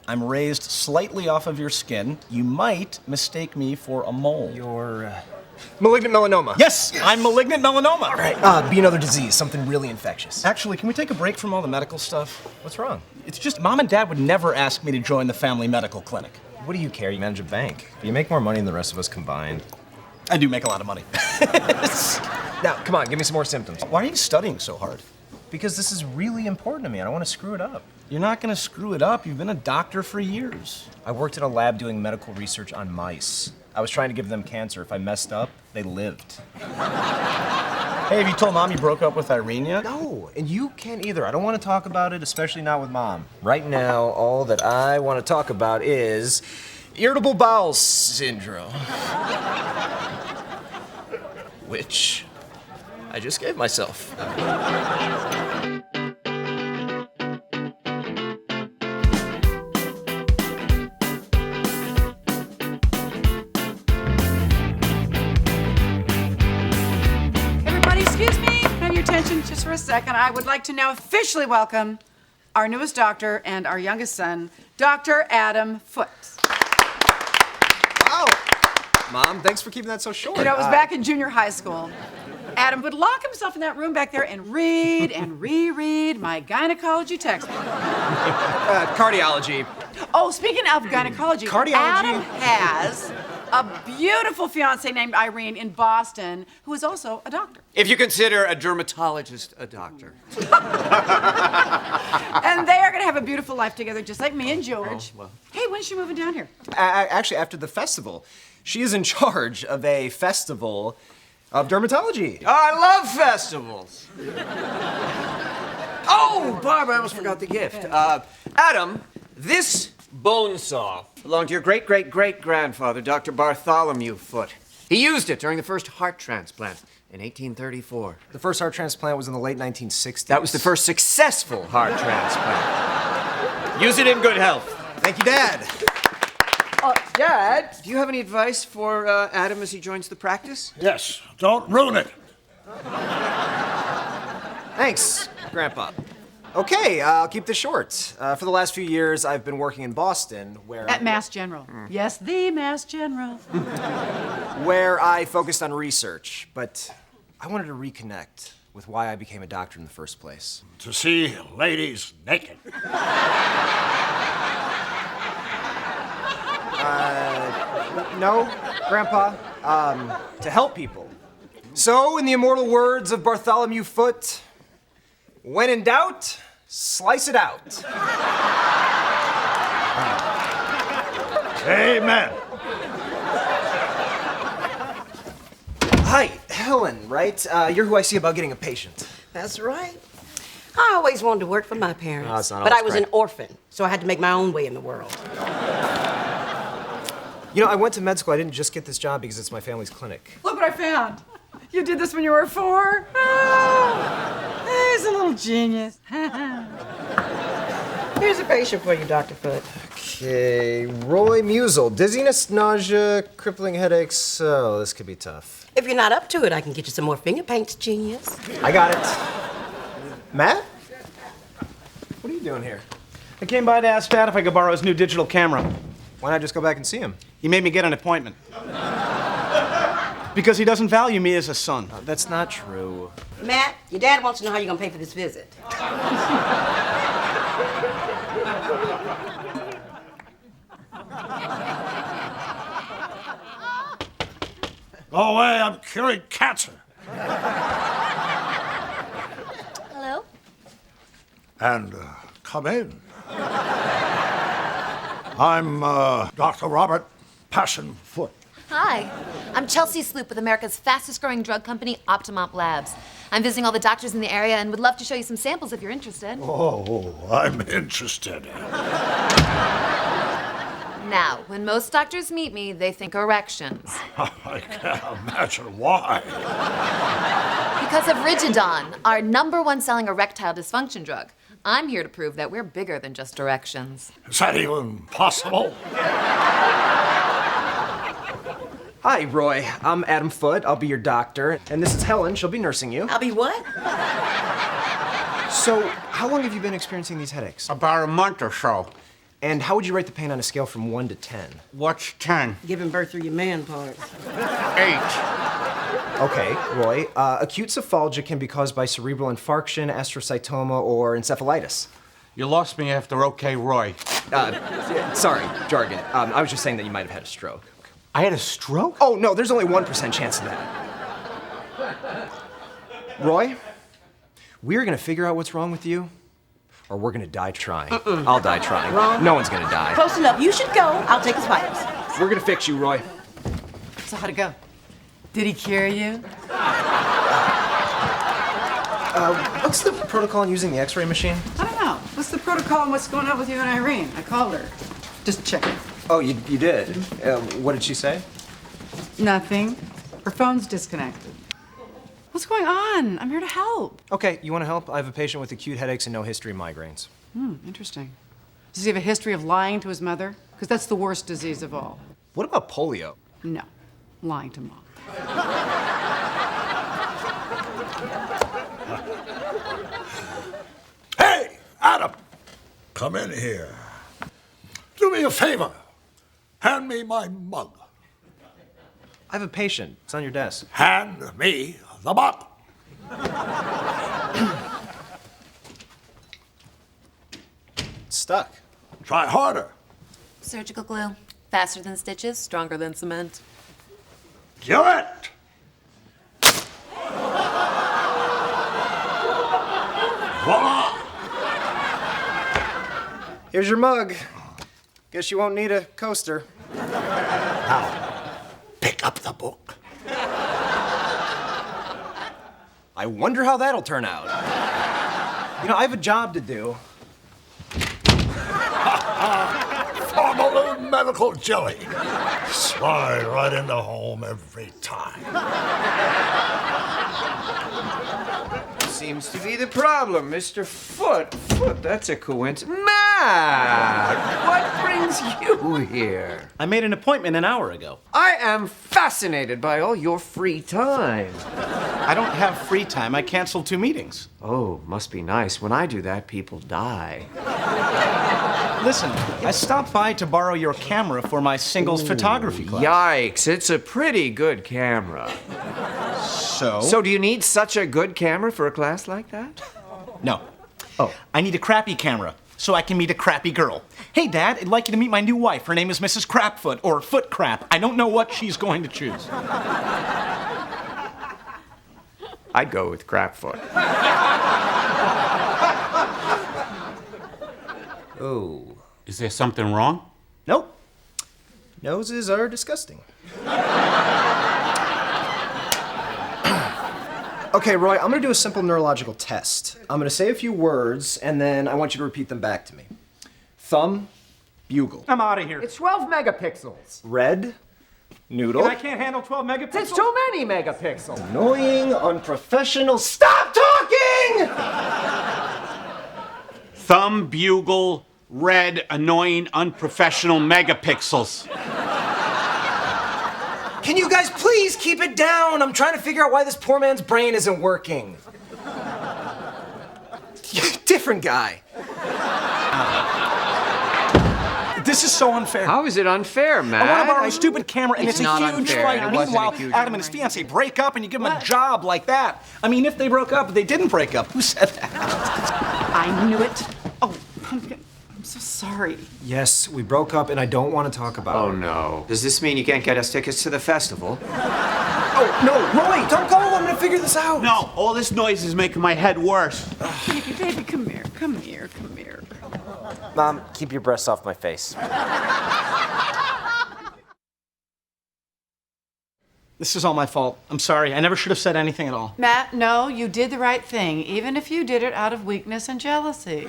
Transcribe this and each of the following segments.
I'm raised slightly off of your skin. You might mistake me for a mole. You're, malignant melanoma. Yes, I'm malignant melanoma. All right, be another disease, something really infectious. Actually, can we take a break from all the medical stuff? What's wrong? It's just Mom and Dad would never ask me to join the family medical clinic. What do you care? You manage a bank. You make more money than the rest of us combined. I do make a lot of money. Now, come on, give me some more symptoms. Why are you studying so hard? Because this is really important to me. I don't want to screw it up. You're not going to screw it up. You've been a doctor for years. I worked in a lab doing medical research on mice. I was trying to give them cancer. If I messed up, they lived. Hey, have you told Mom you broke up with Irene yet? No, and you can't either. I don't want to talk about it, especially not with Mom. Right now, all that I want to talk about is irritable bowel syndrome. Which I just gave myself. Just for a second, I would like to now officially welcome our newest doctor and our youngest son, Dr. Adam Foote. Wow. Mom, thanks for keeping that so short. You know, it was back in junior high school. Adam would lock himself in that room back there and read and reread my gynecology textbook. Cardiology. Oh, speaking of gynecology, Cardiology. Adam has a beautiful fiancée named Irene in Boston who is also a doctor. If you consider a dermatologist a doctor. And they are going to have a beautiful life together, just like me and George. Oh, well. Hey, when's she moving down here? Actually, after the festival. She is in charge of a festival of dermatology. Oh, I love festivals. Oh, Barb, I almost forgot the gift. Adam, this bone saw belonged to your great-great-great-grandfather, Dr. Bartholomew Foote. He used it during the first heart transplant in 1834. The first heart transplant was in the late 1960s. That was the first successful heart transplant. Use it in good health. Thank you, Dad. Dad, do you have any advice for Adam as he joins the practice? Yes, don't ruin it. Thanks, Grandpa. Okay, I'll keep this short. For the last few years, I've been working in Boston, where... At Mass General. Yes, the Mass General. where I focused on research, but I wanted to reconnect with why I became a doctor in the first place. To see ladies naked. No, Grandpa. To help people. So, in the immortal words of Bartholomew Foote, when in doubt, slice it out. Amen. Hi, Helen, right? You're who I see about getting a patient. That's right. I always wanted to work for my parents. No, it's not but I always was an correct. orphan, so I had to make my own way in the world. You know, I went to med school. I didn't just get this job because it's my family's clinic. Look what I found. You did this when you were 4? Oh, he's a little genius. Here's a patient for you, Dr. Foote. Okay, Roy Musel. Dizziness, nausea, crippling headaches. Oh, this could be tough. If you're not up to it, I can get you some more finger paints, genius. I got it. Matt? What are you doing here? I came by to ask Dad if I could borrow his new digital camera. Why not just go back and see him? He made me get an appointment. Because he doesn't value me as a son. That's not true. Matt, your dad wants to know how you're going to pay for this visit. Go away, I'm curing cancer. Hello? And come in. I'm Dr. Robert Passion Foote. Hi, I'm Chelsea Sloop with America's fastest growing drug company, Optimop Labs. I'm visiting all the doctors in the area and would love to show you some samples if you're interested. Oh, I'm interested. Now, when most doctors meet me, they think erections. I can't imagine why. Because of Rigidon, our #1 selling erectile dysfunction drug. I'm here to prove that we're bigger than just erections. Is that even possible? Hi, Roy. I'm Adam Foote. I'll be your doctor. And this is Helen. She'll be nursing you. I'll be what? So, how long have you been experiencing these headaches? About a month or so. And how would you rate the pain on a scale from 1 to 10? What's 10? Giving birth through your man parts. 8. Okay, Roy. Acute cephalgia can be caused by cerebral infarction, astrocytoma, or encephalitis. You lost me after OK Roy. Sorry, jargon. I was just saying that you might have had a stroke. I had a stroke? Oh, no, there's only 1% chance of that. Roy, we're gonna figure out what's wrong with you, or we're gonna die trying. I'll die trying. Wrong. No one's gonna die. Close enough. You should go. I'll take his vitals. We're gonna fix you, Roy. So how'd it go? Did he cure you? What's the protocol on using the X-ray machine? I don't know. What's the protocol and what's going on with you and Irene? I called her. Just checking. Oh, you did? What did she say? Nothing. Her phone's disconnected. What's going on? I'm here to help. Okay, you wanna help? I have a patient with acute headaches and no history of migraines. Interesting. Does he have a history of lying to his mother? Because that's the worst disease of all. What about polio? No. Lying to mom. Hey, Adam! Come in here. Do me a favor. Hand me my mug. I have a patient. It's on your desk. Hand me the mug. It's stuck. Try harder. Surgical glue. Faster than stitches, stronger than cement. Do it! Voila! Here's your mug. Guess you won't need a coaster. Now, pick up the book. I wonder how that'll turn out. You know, I have a job to do. Formalin medical jelly. Slide right into home every time. Seems to be the problem, Mr. Foote. Foote, that's a coincidence. Matt, what brings you here? I made an appointment an hour ago. I am fascinated by all your free time. I don't have free time. I canceled 2 meetings. Oh, must be nice. When I do that, people die. Listen, I stopped by to borrow your camera for my singles photography class. Yikes, it's a pretty good camera. So do you need such a good camera for a class like that? No. Oh, I need a crappy camera so I can meet a crappy girl. Hey, Dad, I'd like you to meet my new wife. Her name is Mrs. Crapfoot, or Foot Crap. I don't know what she's going to choose. I'd go with Crapfoot. Oh. Is there something wrong? Nope. Noses are disgusting. Okay, Roy, I'm gonna do a simple neurological test. I'm gonna say a few words, and then I want you to repeat them back to me. Thumb, bugle. I'm out of here. It's 12 megapixels. Red, noodle. I can't handle 12 megapixels. It's too many megapixels. Annoying, unprofessional. Stop talking! Thumb, bugle, red, annoying, unprofessional megapixels. Can you guys please keep it down? I'm trying to figure out why this poor man's brain isn't working. Different guy. This is so unfair. How is it unfair, Matt? I want to borrow a stupid camera, and It's it's a not huge unfair. fight. It wasn't a Meanwhile, huge Adam and his fiancée break up, and you give him a job like that. I mean, if they broke up, they didn't break up. Who said that? I knew it. Oh, Pumpkin, I'm so sorry. Yes, we broke up, and I don't want to talk about Oh, it. no. Does this mean you can't get us tickets to the festival? Oh, no, Roy, don't go. I'm gonna figure this out. No, all this noise is making my head worse. Baby, come here, come here, come here. Mom, keep your breasts off my face. This is all my fault. I'm sorry. I never should have said anything at all. Matt, no, you did the right thing, even if you did it out of weakness and jealousy.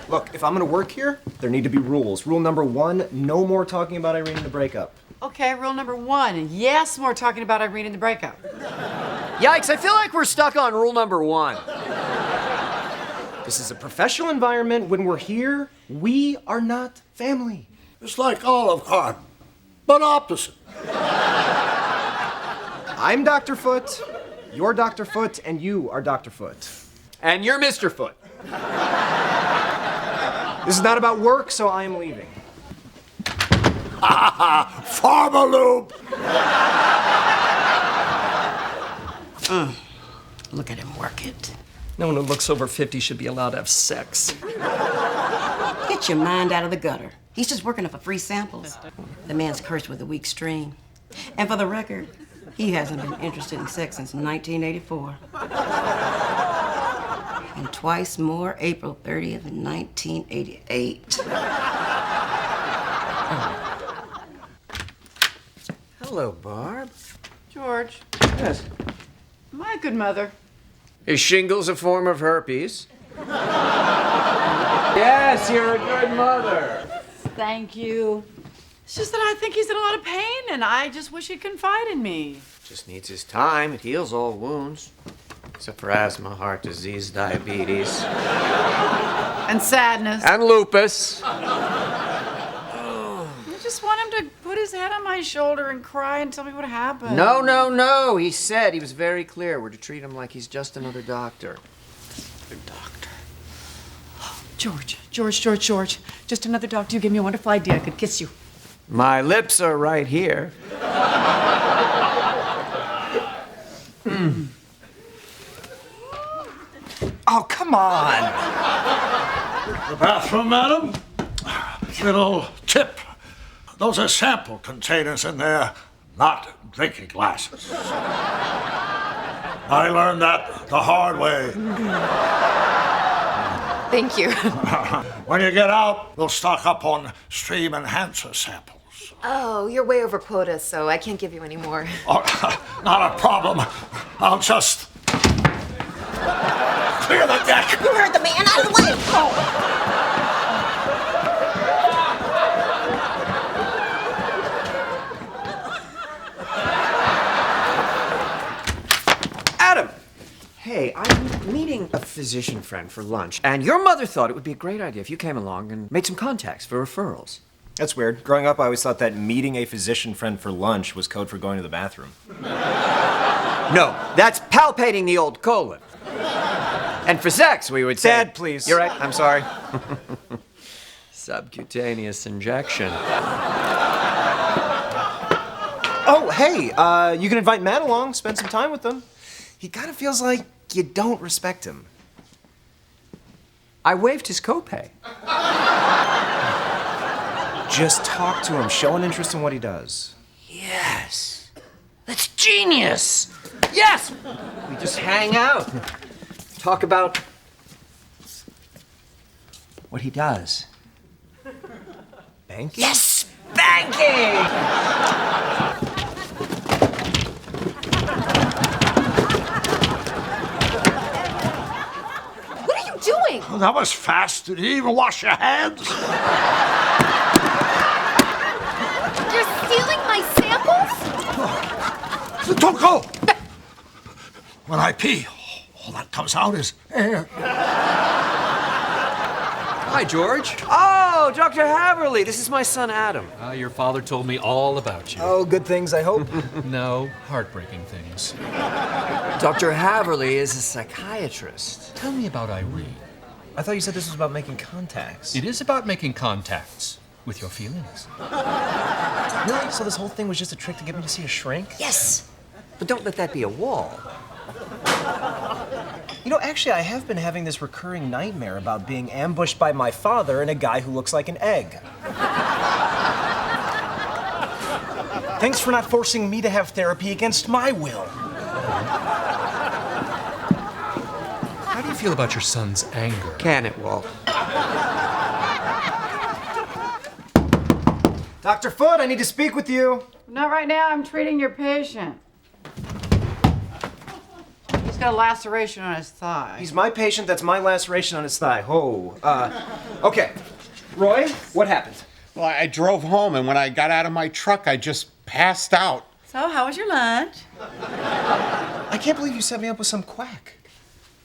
Look, if I'm gonna work here, there need to be rules. Rule number 1, no more talking about Irene in the breakup. Okay, rule number 1, yes, more talking about Irene in the breakup. Yikes, I feel like we're stuck on rule number 1. This is a professional environment. When we're here, we are not family. It's like Olive Garden, but opposite. I'm Dr. Foote, you're Dr. Foote, and you are Dr. Foote. And you're Mr. Foote. This is not about work, so I am leaving. Farmer Loop! Look at him work it. No one who looks over 50 should be allowed to have sex. Get your mind out of the gutter. He's just working for free samples. The man's cursed with a weak stream. And for the record, he hasn't been interested in sex since 1984. And twice more April 30th in 1988. Hello, Barb. George, Yes. my good mother. Is shingles a form of herpes? Yes, you're a good mother. Thank you. It's just that I think he's in a lot of pain, and I just wish he'd confide in me. Just needs his time. It heals all wounds. Except for asthma, heart disease, diabetes, And sadness. and lupus. I just want him to put his head on my shoulder and cry and tell me what happened. No, no, no. He said, he was very clear. We're to treat him like he's just another doctor. Doctor. George. Just another doctor. You gave me a wonderful idea. I could kiss you. My lips are right here. Oh, come on. The bathroom, madam? Little tip. Those are sample containers in there, not drinking glasses. I learned that the hard way. Thank you. When you get out, we'll stock up on stream enhancer samples. Oh, you're way over quota, so I can't give you any more. Oh, not a problem. I'll just clear the deck. You heard the man, out of the way! Adam! Hey, I'm meeting a physician friend for lunch, and your mother thought it would be a great idea if you came along and made some contacts for referrals. That's weird. Growing up, I always thought that meeting a physician friend for lunch was code for going to the bathroom. No, that's palpating the old colon. And for sex, we would say... Dad, please. You're right, I'm sorry. Subcutaneous injection. Oh, hey, you can invite Matt along, spend some time with him. He kind of feels like you don't respect him. I waived his copay. Just talk to him, show an interest in what he does. Yes. That's genius. Yes. We just hang out. Talk about what he does. Banking? Yes, banking. What are you doing? Well, that was fast. Did you even wash your hands? You're stealing my samples? Don't go! When I pee, all that comes out is air. Hi, George. Oh, Dr. Haverly, this is my son Adam. Your father told me all about you. Oh, good things, I hope. No, heartbreaking things. Dr. Haverly is a psychiatrist. Tell me about Irene. I thought you said this was about making contacts. It is about making contacts with your feelings. Really? So this whole thing was just a trick to get me to see a shrink? Yes, but don't let that be a wall. You know, actually, I have been having this recurring nightmare about being ambushed by my father and a guy who looks like an egg. Thanks for not forcing me to have therapy against my will. How do you feel about your son's anger? Can it, Walt? Dr. Foote, I need to speak with you. Not right now. I'm treating your patient. He's got a laceration on his thigh. He's my patient, that's my laceration on his thigh. Okay. Roy, what happened? Well, I drove home, and when I got out of my truck, I just passed out. So, how was your lunch? I can't believe you set me up with some quack.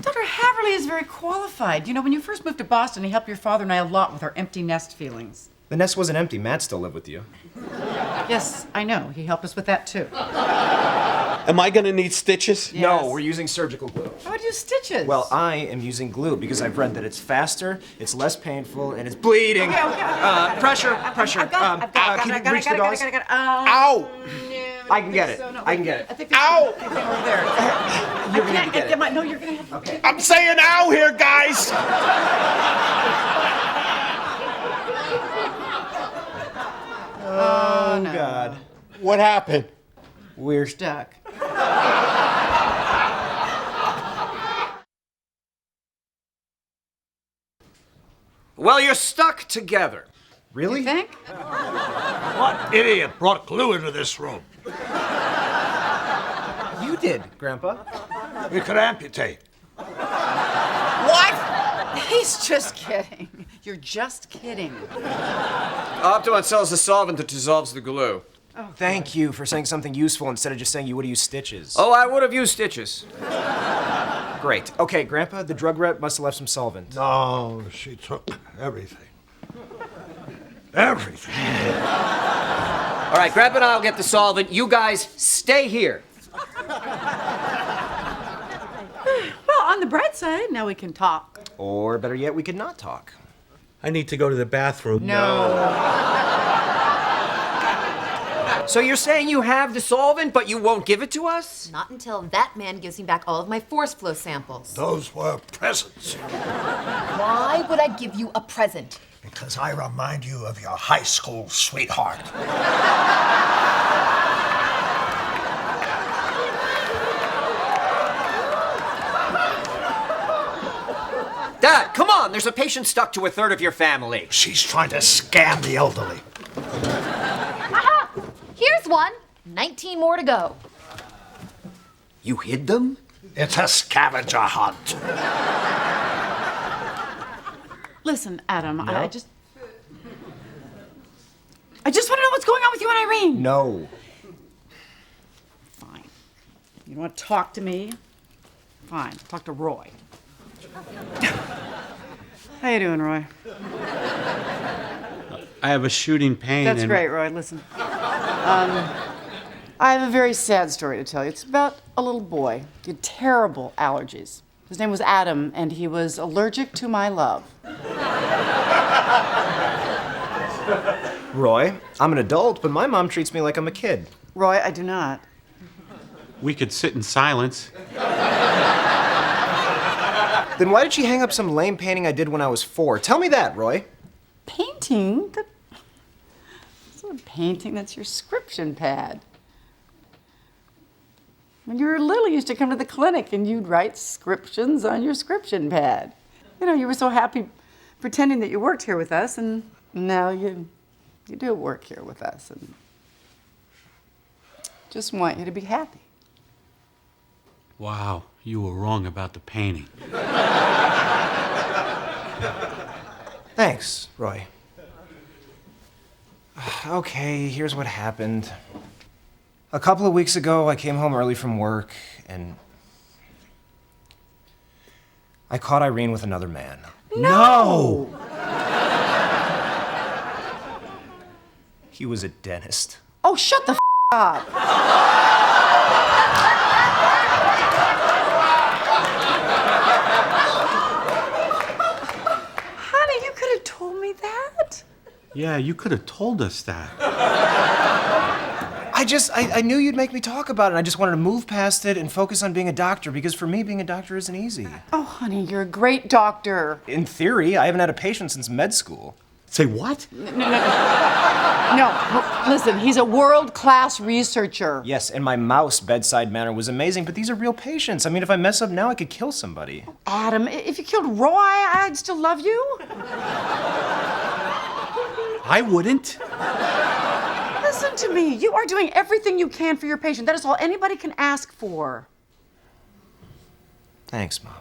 Dr. Haverly is very qualified. You know, when you first moved to Boston, he helped your father and I a lot with our empty nest feelings. The nest wasn't empty. Matt still lived with you. Yes, I know. He helped us with that, too. Am I gonna need stitches? Yes. No, we're using surgical glue. How would you stitches? Well, I am using glue because I've read that it's faster, it's less painful, and it's bleeding. Okay. Pressure. Can you reach the gauze? Ow! I can get it. I can get it. I think there's Ow! something over there. You're gonna have to get it. No, you're gonna have to. Okay. I'm saying ow here, guys! Oh, no. God. What happened? We're Stuck. Well, you're stuck together. Really? You think? What idiot brought glue into this room? You did, Grandpa. We could amputate. What? He's just kidding. You're just kidding. Optimum sells the solvent that dissolves the glue. Thank you for saying something useful instead of just saying you would have used stitches. Oh, I would have used stitches. Great. Okay, Grandpa, the drug rep must have left some solvent. No, she took everything. Everything. All right, Grandpa and I'll get the solvent. You guys stay here. Well, on the bright side, now we can talk. Or better yet, we could not talk. I need to go to the bathroom. So you're saying you have the solvent, but you won't give it to us? Not until that man gives me back all of my force flow samples. Those were presents. Why would I give you a present? Because I remind you of your high school sweetheart. Dad, come on. There's a patient stuck to a third of your family. She's trying to scam the elderly. Aha! Here's one. 19 more to go. You hid them? It's a scavenger hunt. Listen, Adam, I just want to know what's going on with you and Irene. No. Fine. You don't want to talk to me? Fine. Talk to Roy. How you doing, Roy? I have a shooting pain. That's great, Roy. Listen. I have a very sad story to tell you. It's about a little boy. He had terrible allergies. His name was Adam, and he was allergic to my love. Roy, I'm an adult, but my mom treats me like I'm a kid. Roy, I do not. We could sit in silence. Then why did she hang up some lame painting I did when I was 4? Tell me that, Roy. Painting? That's not a painting, that's your scription pad. When you were little, you used to come to the clinic and you'd write scriptions on your scription pad. You know, you were so happy pretending that you worked here with us, and now you do work here with us, and just want you to be happy. Wow, you were wrong about the painting. Thanks, Roy. Okay, here's what happened. A couple of weeks ago, I came home early from work, and I caught Irene with another man. No! He was a dentist. Oh, shut the up. Honey, you could have told me that. Yeah, you could have told us that. I knew you'd make me talk about it. I just wanted to move past it and focus on being a doctor, because for me, being a doctor isn't easy. Oh, honey, you're a great doctor. In theory, I haven't had a patient since med school. Say what? No, listen, he's a world-class researcher. Yes, and my mouse bedside manner was amazing, but these are real patients. I mean, if I mess up now, I could kill somebody. Adam, if you killed Roy, I'd still love you. I wouldn't. Listen to me. You are doing everything you can for your patient. That is all anybody can ask for. Thanks, Mom.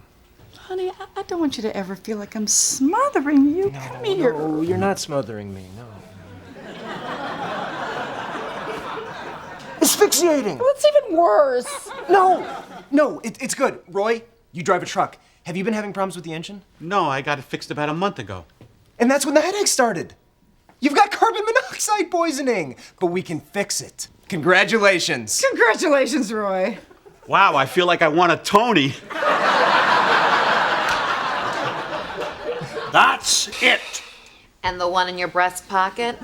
Honey, I don't want you to ever feel like I'm smothering you. Come here. No, you're not smothering me, no. Asphyxiating! Well, it's even worse. No, it's good. Roy, you drive a truck. Have you been having problems with the engine? No, I got it fixed about a month ago. And that's when the headache started. You've got carbon monoxide poisoning, but we can fix it. Congratulations. Congratulations, Roy. Wow, I feel like I won a Tony. That's it. And the one in your breast pocket?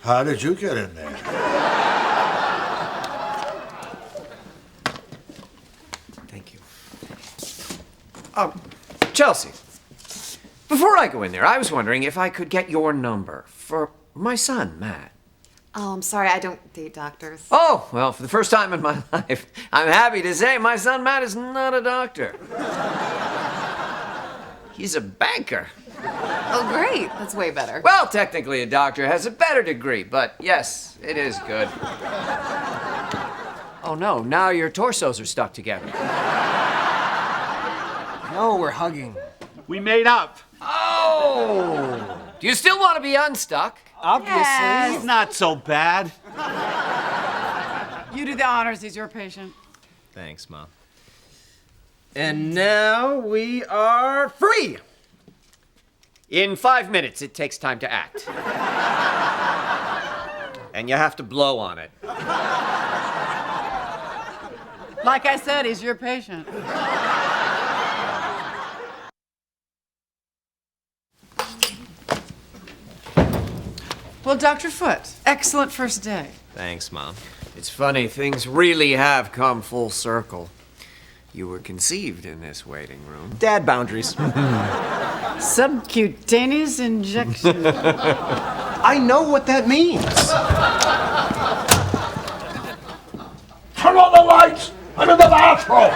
How did you get in there? Thank you. Chelsea, before I go in there, I was wondering if I could get your number for my son, Matt. Oh, I'm sorry, I don't date doctors. Oh, well, for the first time in my life, I'm happy to say my son Matt is not a doctor. He's a banker. Oh, great. That's way better. Well, technically, a doctor has a better degree, but yes, it is good. Oh, no, now your torsos are stuck together. No, we're hugging. We made up. Oh! Do you still want to be unstuck? Obviously. He's not so bad. You do the honors. He's your patient. Thanks, Mom. And now we are free. In 5 minutes, it takes time to act. And you have to blow on it. Like I said, he's your patient. Well, Dr. Foote, excellent first day. Thanks, Mom. It's funny, things really have come full circle. You were conceived in this waiting room. Dad boundaries. Subcutaneous injection. I know what that means. Turn on the lights. I'm in the bathroom.